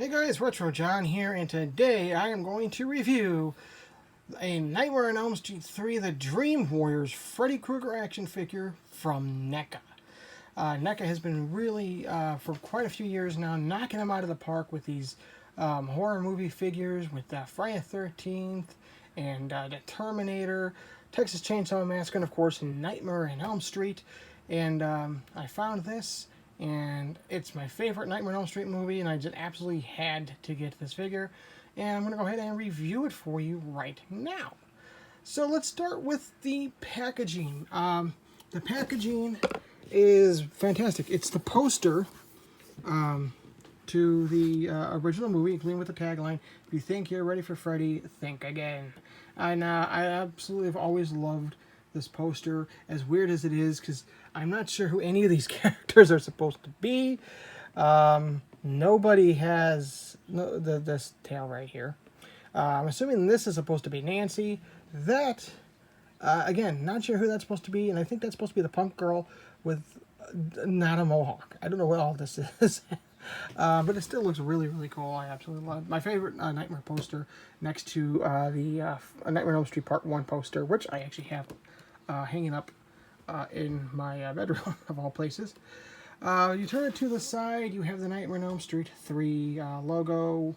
Hey guys, Retro John here, and today I am going to review a Nightmare on Elm Street 3 The Dream Warriors Freddy Krueger action figure from Neca. Neca has been really, for quite a few years now, knocking them out of the park with these horror movie figures with Friday the 13th and the Terminator, Texas Chainsaw Massacre, and of course Nightmare on Elm Street. And I found this, and it's my favorite Nightmare on Elm Street movie, and I just absolutely had to get this figure. And I'm going to go ahead and review it for you right now. So let's start with the packaging. The packaging is fantastic. It's the poster to the original movie, including with the tagline, "If you think you're ready for Freddy, think again." And I absolutely have always loved this poster, as weird as it is, because I'm not sure who any of these characters are supposed to be. Nobody has this tail right here. I'm assuming this is supposed to be Nancy. That, again, not sure who that's supposed to be, and I think that's supposed to be the punk girl with not a mohawk. I don't know what all this is. But it still looks really, really cool. I absolutely love it. My favorite Nightmare poster next to the Nightmare on Elm Street Part 1 poster, which I actually have hanging up in my bedroom, of all places. You turn it to the side, you have the Nightmare on Elm Street 3 logo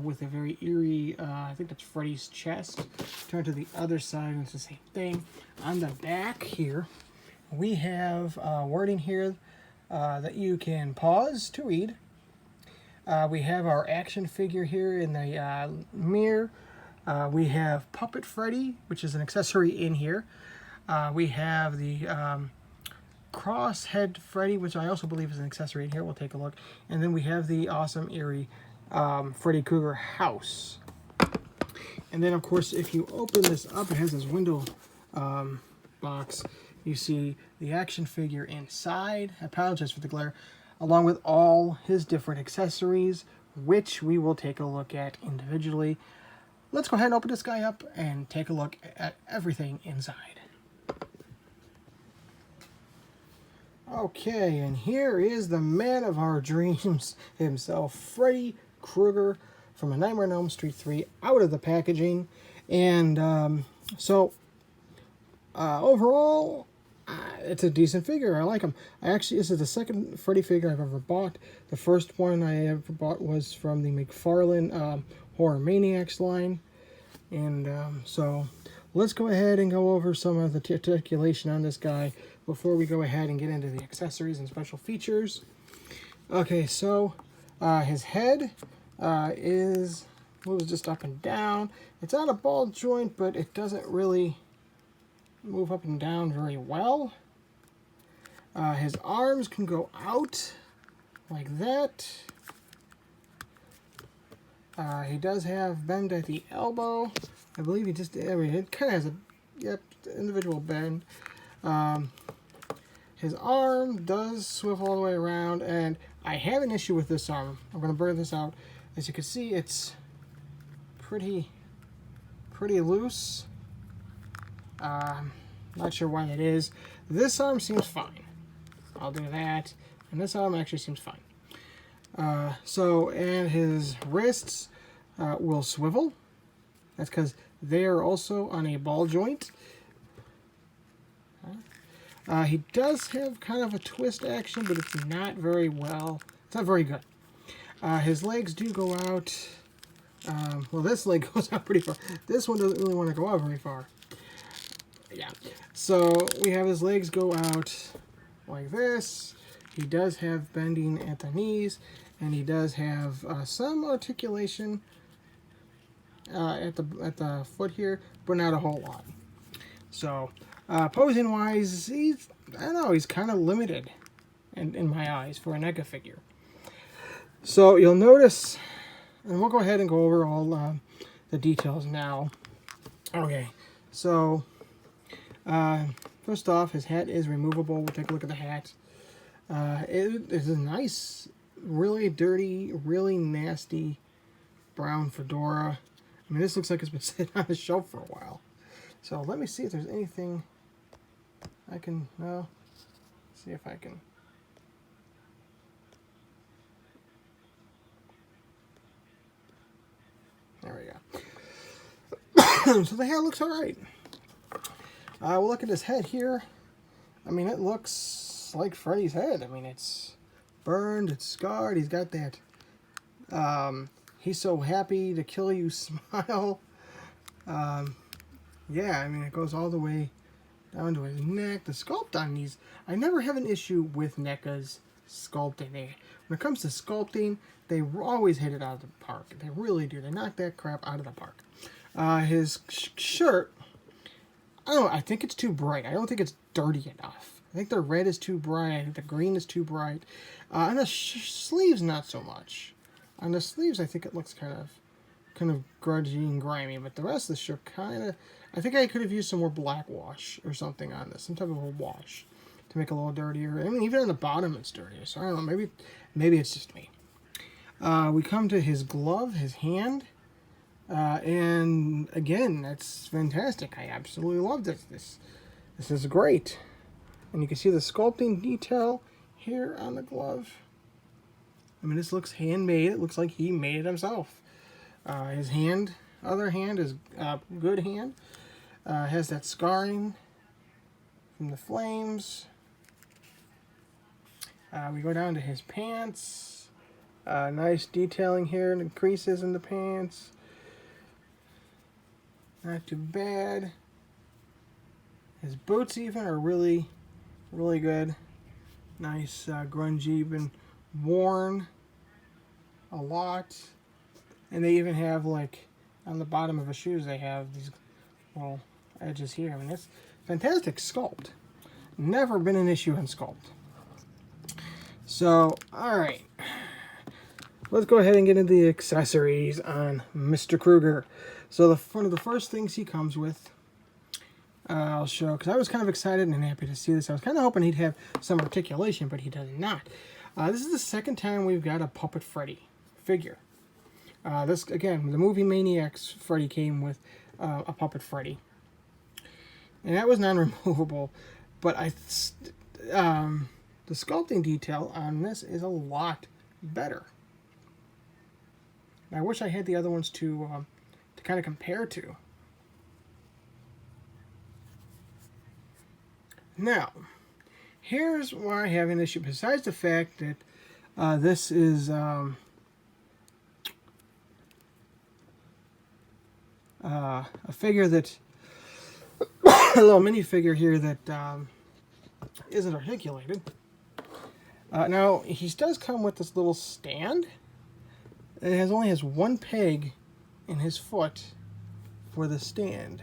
with a very eerie, I think that's Freddy's chest. Turn to the other side, and it's the same thing. On the back here, we have wording here that you can pause to read. We have our action figure here in the mirror. We have Puppet Freddy, which is an accessory in here. We have the Crosshead Freddy, which I also believe is an accessory in here. We'll take a look. And then we have the awesome, eerie Freddy Krueger house. And then, of course, if you open this up, it has this window box. You see the action figure inside. I apologize for the glare. Along with all his different accessories, which we will take a look at individually. Let's go ahead and open this guy up and take a look at everything inside. Okay, and here is the man of our dreams himself, Freddy Krueger from A Nightmare on Elm Street 3, out of the packaging. And overall, it's a decent figure. I like him. This is the second Freddy figure I've ever bought. The first one I ever bought was from the McFarlane Horror Maniacs line. And so let's go ahead and go over some of the articulation on this guy before we go ahead and get into the accessories and special features. Okay, so his head moves just up and down. It's on a ball joint, but it doesn't really move up and down very well. His arms can go out like that. He does have bend at the elbow. I believe it kind of has a individual bend. His arm does swivel all the way around, and I have an issue with this arm. I'm going to burn this out. As you can see, it's pretty loose. Not sure why that is. This arm seems fine. I'll do that. And this arm actually seems fine. And his wrists will swivel. That's because they are also on a ball joint. He does have kind of a twist action, but it's not very well. It's not very good. His legs do go out. Well, this leg goes out pretty far. This one doesn't really want to go out very far. Yeah. So we have his legs go out like this. He does have bending at the knees, and he does have some articulation at the foot here, but not a whole lot. So posing wise, he's kind of limited in my eyes for a Neca figure. So you'll notice, and we'll go ahead and go over all the details now. Okay, so first off, his hat is removable. We'll take a look at the hat. It is a nice, really dirty, really nasty brown fedora. I mean, this looks like it's been sitting on the shelf for a while. So let me see if there's anything I can, see if I can There we go. So the hair looks alright. We'll look at his head here. I mean, it looks like Freddy's head. I mean, it's burned, it's scarred. He's got that he's so happy to kill you smile. Yeah, I mean, it goes all the way down to his neck. The sculpt on these, I never have an issue with NECA's sculpting. When it comes to sculpting, they always hit it out of the park. They really do. They knock that crap out of the park. His shirt, I don't know, I think it's too bright. I don't think it's dirty enough. I think the red is too bright. I think the green is too bright. And the sleeves, not so much. On the sleeves, I think it looks kind of grudgy and grimy, but the rest of the shirt kind of, I think I could have used some more black wash or something on this, some type of a wash to make it a little dirtier. I mean, even on the bottom it's dirtier, so I don't know, maybe it's just me. We come to his glove, his hand, and again, that's fantastic. I absolutely love this. This is great. And you can see the sculpting detail here on the glove. I mean, this looks handmade. It looks like he made it himself. His other hand is a good hand. Has that scarring from the flames. We go down to his pants. Nice detailing here and the creases in the pants. Not too bad. His boots even are really, really good. Nice, grungy, been worn a lot. And they even have, like, on the bottom of his shoes, they have these little edges here. I mean, it's fantastic sculpt. Never been an issue in sculpt. So, alright. Let's go ahead and get into the accessories on Mr. Kruger. So, one of the first things he comes with, I'll show, because I was kind of excited and happy to see this. I was kind of hoping he'd have some articulation, but he does not. This is the second time we've got a Puppet Freddy figure. This, again, the movie Maniacs Freddy came with a Puppet Freddy. And that was non-removable, but the sculpting detail on this is a lot better. I wish I had the other ones to kind of compare to. Now, here's where I have an issue. Besides the fact that this is a figure that a little minifigure here that isn't articulated. Now, he does come with this little stand. It only has one peg in his foot for the stand.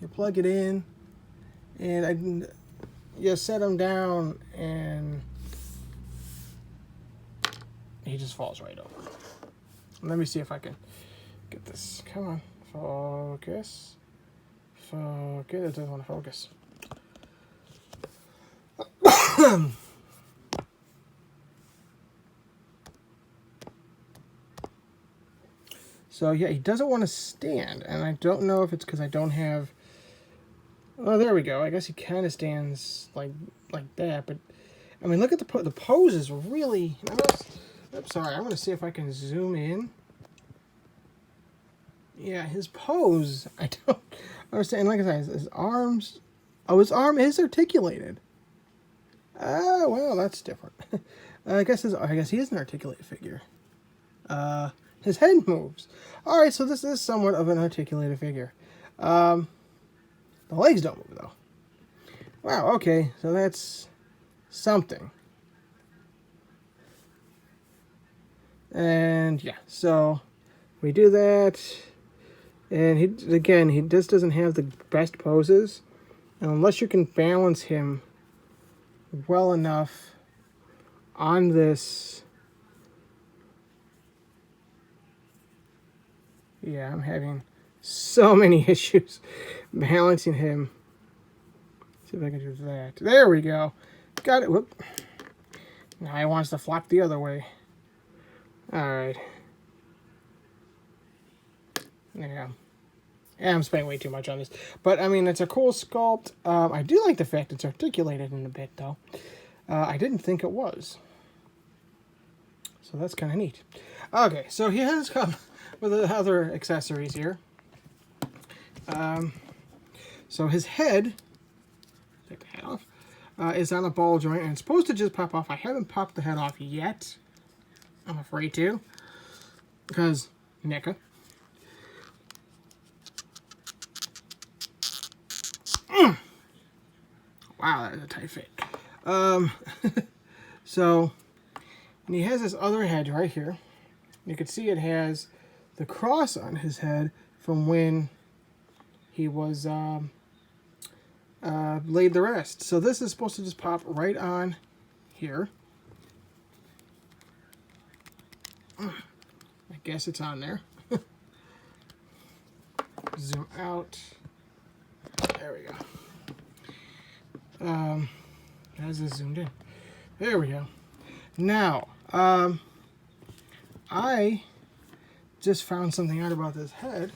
You plug it in, and you set him down, and he just falls right over. Let me see if I can get this. Come on, focus. Focus. It doesn't want to focus. So yeah, he doesn't want to stand, and I don't know if it's because I don't have. Oh, there we go. I guess he kind of stands like that, but I mean, look at the pose is really. I'm sorry. I'm going to see if I can zoom in. Yeah, his pose. I don't understand. Like I said, his arms. Oh, his arm is articulated. Oh, well, that's different. I guess he is an articulated figure. His head moves. All right, so this is somewhat of an articulated figure. The legs don't move, though. Wow, okay, so that's something. And, yeah, so we do that. And, he just doesn't have the best poses. And unless you can balance him well enough on this. Yeah, I'm having so many issues balancing him. See if I can do that. There we go. Got it. Whoop. Now he wants to flop the other way. Alright. Yeah. I'm spending way too much on this. But, I mean, it's a cool sculpt. I do like the fact it's articulated in a bit, though. I didn't think it was. So that's kind of neat. Okay, so he has come with other accessories here. So his head, take the head off, is on a ball joint, and it's supposed to just pop off. I haven't popped the head off yet. I'm afraid to, because Neca. Wow, that's a tight fit. So, and he has this other head right here. You can see it has the cross on his head from when he was laid to rest. So this is supposed to just pop right on here. I guess it's on there. Zoom out. There we go. How's this zoomed in? There we go. Now, I just found something out about this head.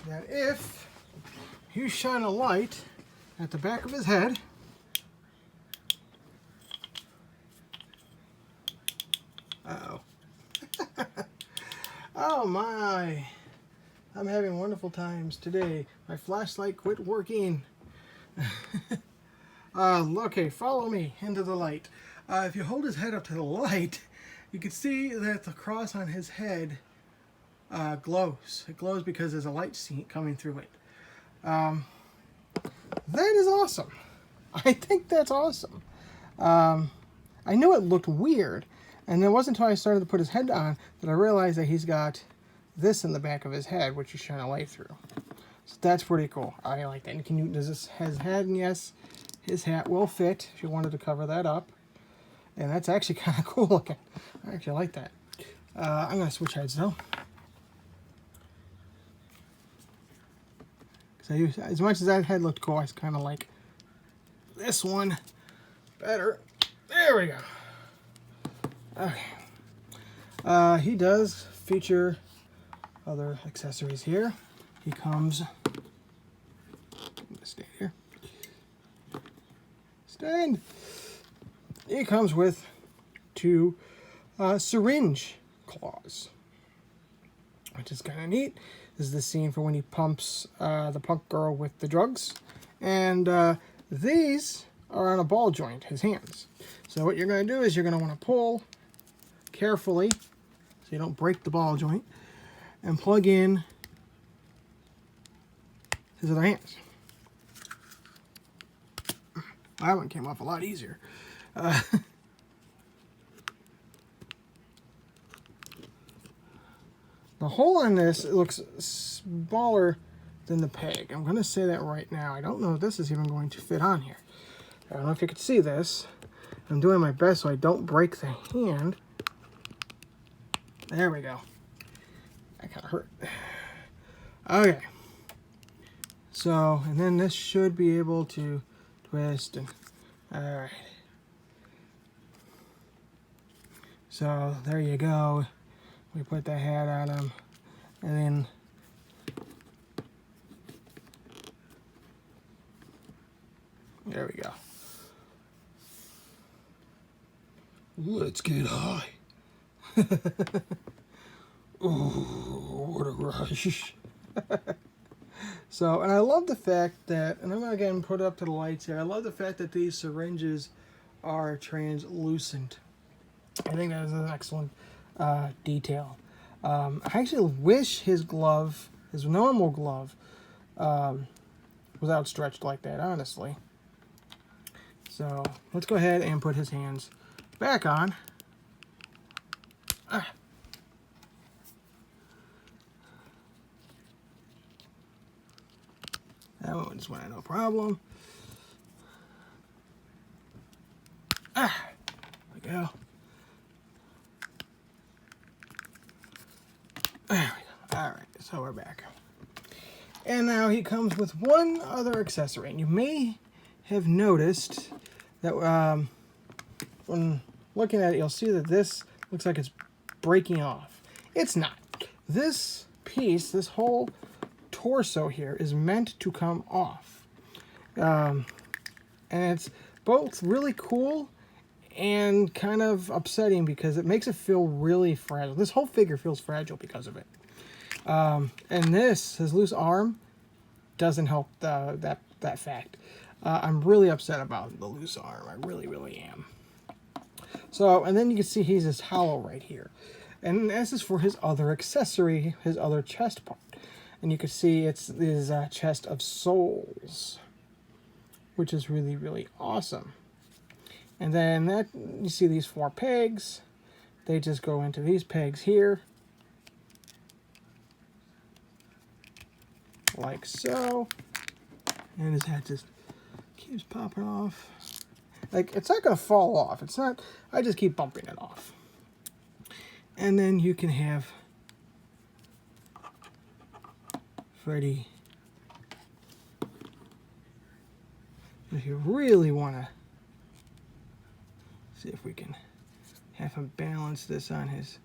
That if you shine a light at the back of his head, uh-oh. Oh my, I'm having wonderful times today. My flashlight quit working. Okay, follow me into the light. If you hold his head up to the light, you can see that the cross on his head glows. It glows because there's a light coming through it. That is awesome. I think that's awesome. I knew it looked weird, and it wasn't until I started to put his head on that I realized that he's got this in the back of his head, which you shine a light through. So that's pretty cool. I like that. And does this has head? And yes, his hat will fit if you wanted to cover that up. And that's actually kind of cool looking. I actually like that. I'm going to switch heads though. As much as that head looked cool, I kind of like this one better. There we go. Okay. He does feature other accessories here. He comes. I'm gonna stay here. Stand. He comes with two syringe claws, which is kind of neat. This is the scene for when he pumps the punk girl with the drugs. And these are on a ball joint, his hands. So what you're going to do is you're going to want to pull carefully so you don't break the ball joint and plug in his other hands. That one came off a lot easier. The hole on this looks smaller than the peg. I'm going to say that right now. I don't know if this is even going to fit on here. I don't know if you could see this. I'm doing my best so I don't break the hand. There we go. That kind of hurt. Okay. So, and then this should be able to twist and... Alright. So, there you go. We put the hat on him, and then there we go. Let's get high. Oh, what a rush. So, and I love the fact that, and I'm going to again put it up to the lights here, I love the fact that these syringes are translucent. I think that is an excellent detail. I actually wish his glove, his normal glove, was outstretched like that, honestly. So let's go ahead and put his hands back on. That one just went, no problem. There we go. There we go. Alright, so we're back. And now he comes with one other accessory. And you may have noticed that when looking at it, you'll see that this looks like it's breaking off. It's not. This piece, this whole torso here, is meant to come off. And it's both really cool and kind of upsetting because it makes it feel really fragile. This whole figure feels fragile because of it. And his loose arm, doesn't help that fact. I'm really upset about the loose arm. I really, really am. So, and then you can see he's just hollow right here. And this is for his other accessory, his other chest part. And you can see it's his chest of souls, which is really, really awesome. And then you see these 4 pegs. They just go into these pegs here. Like so. And his head just keeps popping off. Like, it's not going to fall off. It's not, I just keep bumping it off. And then you can have Freddy. If you really want to see if we can have him balance this on his,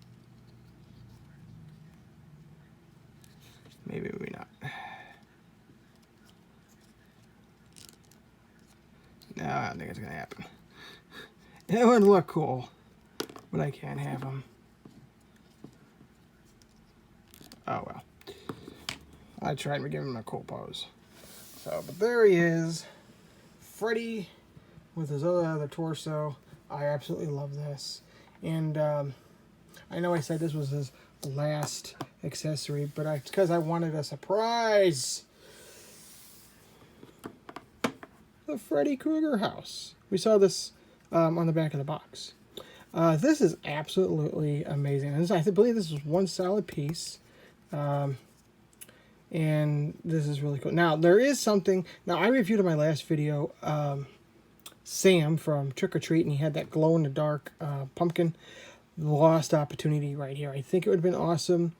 maybe not. No, I don't think it's going to happen. It would look cool, but I can't have him. Oh, well. I tried to give him a cool pose. So, but there he is. Freddy with his other torso. I absolutely love this. And I know I said this was his last accessory, but it's because I wanted a surprise. The Freddy Kruger house. We saw this on the back of the box. This is absolutely amazing. I believe this is one solid piece. And this is really cool. Now, there is something... Now, I reviewed in my last video Sam from Trick or Treat, and he had that glow-in-the-dark pumpkin. Lost opportunity right here. I think it would have been awesome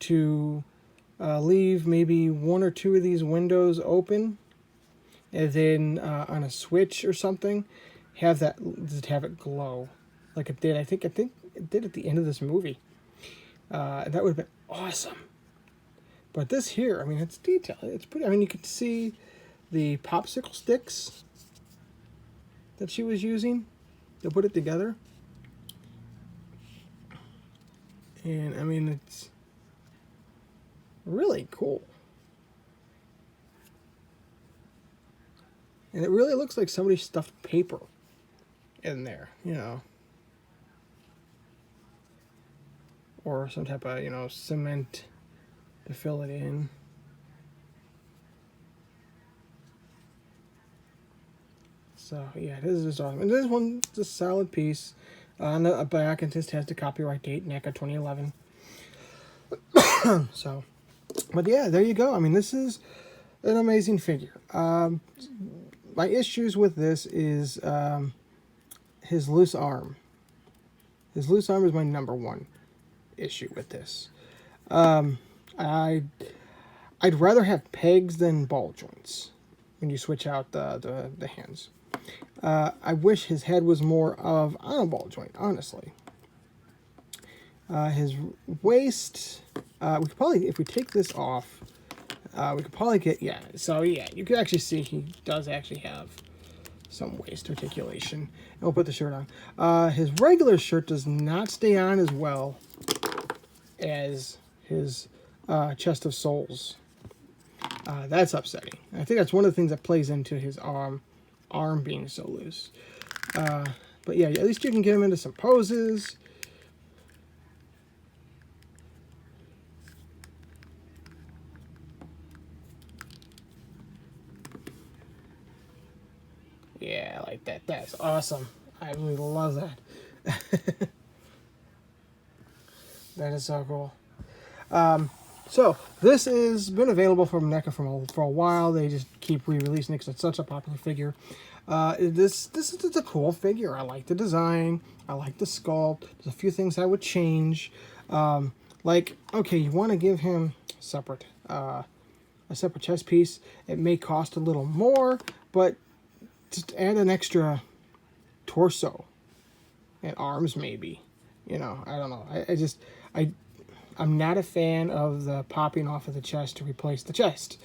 to leave maybe 1 or 2 of these windows open, and then on a switch or something, have it glow like it did. I think it did at the end of this movie. That would have been awesome. But this here, I mean, it's detailed. It's pretty. I mean, you can see the popsicle sticks that she was using to put it together. And I mean, it's really cool. And it really looks like somebody stuffed paper in there, you know. Or some type of, you know, cement to fill it in. So, yeah, this is awesome. And this one's a solid piece. On the back, it just has the copyright date, Neca 2011. So, but yeah, there you go. I mean, this is an amazing figure. My issues with this is his loose arm. His loose arm is my #1 issue with this. I'd rather have pegs than ball joints when you switch out the hands. I wish his head was more of on a ball joint, honestly. His waist, we could probably, if we take this off, we could probably get, yeah, so yeah, you can actually see he does actually have some waist articulation. And we'll put the shirt on. His regular shirt does not stay on as well as his chest of souls. That's upsetting. I think that's one of the things that plays into his arm being so loose. But yeah, at least you can get him into some poses. Yeah, like that. That's awesome. I really love that. That is so cool. So this has been available from Neca for a while. They just keep re-releasing it because it's such a popular figure. This is a cool figure. I like the design. I like the sculpt. There's a few things I would change. Like, okay, you want to give him a separate chest piece. It may cost a little more, but just add an extra torso and arms, maybe. You know, I don't know. I'm not a fan of the popping off of the chest to replace the chest.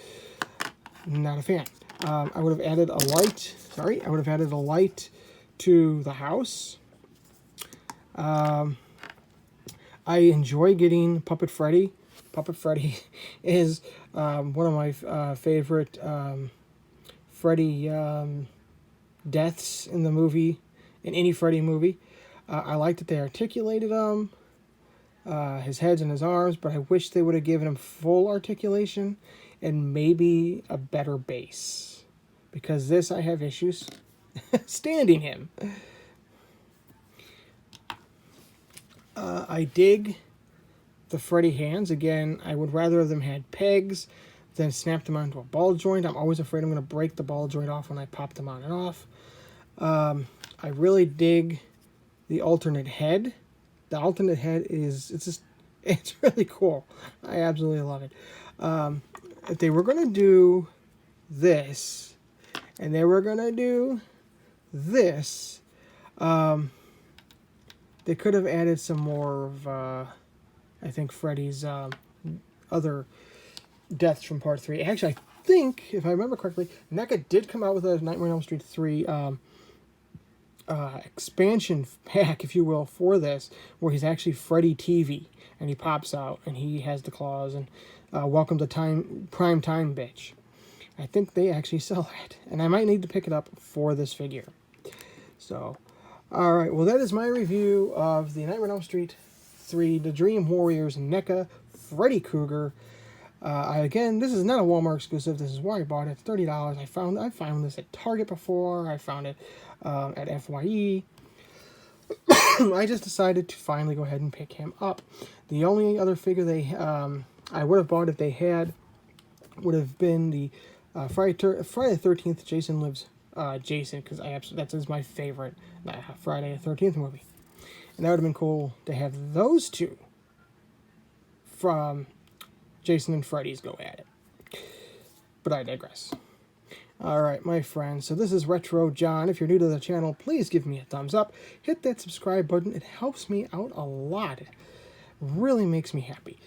Not a fan. I would have added a light. Sorry, I would have added a light to the house. I enjoy getting Puppet Freddy. Puppet Freddy is one of my favorite Freddy deaths in the movie, in any Freddy movie. I like that they articulated him, his heads and his arms, but I wish they would have given him full articulation and maybe a better base. Because this, I have issues standing him. I dig the Freddy hands. Again, I would rather have them had pegs than snap them onto a ball joint. I'm always afraid I'm going to break the ball joint off when I pop them on and off. I really dig the alternate head. The alternate head it's really cool. I absolutely love it. If they were going to do this, and they were going to do this, they could have added some more of, I think, Freddy's other deaths from Part 3. Actually, I think, if I remember correctly, Neca did come out with a Nightmare on Elm Street 3 expansion pack, if you will, for this, where he's actually Freddy TV, and he pops out, and he has the claws, and welcome to prime time, bitch. I think they actually sell that, and I might need to pick it up for this figure. So, alright, well that is my review of the Nightmare on Elm Street 3, The Dream Warriors, Neca, Freddy Krueger. Again, this is not a Walmart exclusive. This is where I bought it. It's $30. I found this at Target before. I found it at FYE. I just decided to finally go ahead and pick him up. The only other figure I would have bought if they had would have been the Friday the 13th Jason Lives Jason, because that is my favorite Friday the 13th movie. And that would have been cool to have those two from Jason and Freddy's go at it. But I digress. Alright, my friends, so this is Retro John. If you're new to the channel, please give me a thumbs up. Hit that subscribe button. It helps me out a lot. It really makes me happy.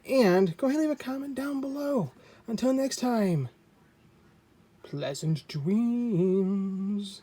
And go ahead and leave a comment down below. Until next time, pleasant dreams.